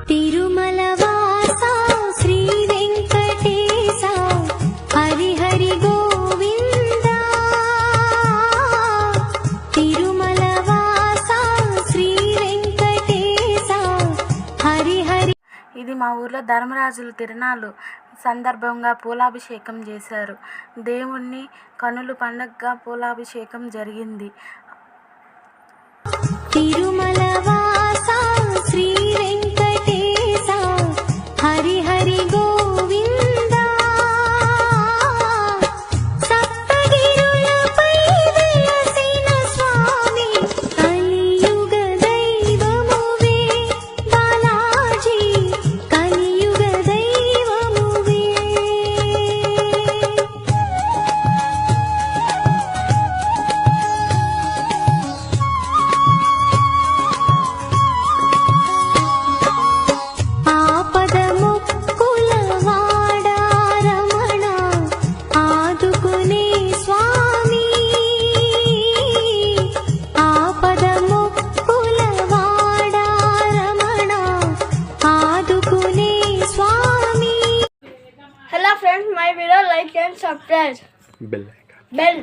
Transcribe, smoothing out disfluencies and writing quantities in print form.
తిరుమల వాస శ్రీ వెంకటేశ హరి హరి గోవింద. తిరుమల వాస శ్రీ వెంకటేశ హరి హరి. ఇది మా ఊర్లో ధర్మరాజుల తిరునాళ్ళు సందర్భంగా పూలాభిషేకం చేశారు. దేవుణ్ణి కనుల పండగగా పూలాభిషేకం జరిగింది. తిరుమల వాస శ్రీ వెంకటేశ హరి హరి గోవింద. సప్తగిరులపై వెలసిన స్వామి కలియుగ దైవమువే బాలాజీ కలియుగ దైవమువే. ఆపద ముక్కుల వాడా రమణ ఆదుకునే స్వామి. ఆపద ముక్కుల వాడా రమణ ఆదుకునే స్వామి. Hello friends, my video like and subscribe. Bell icon. Bell.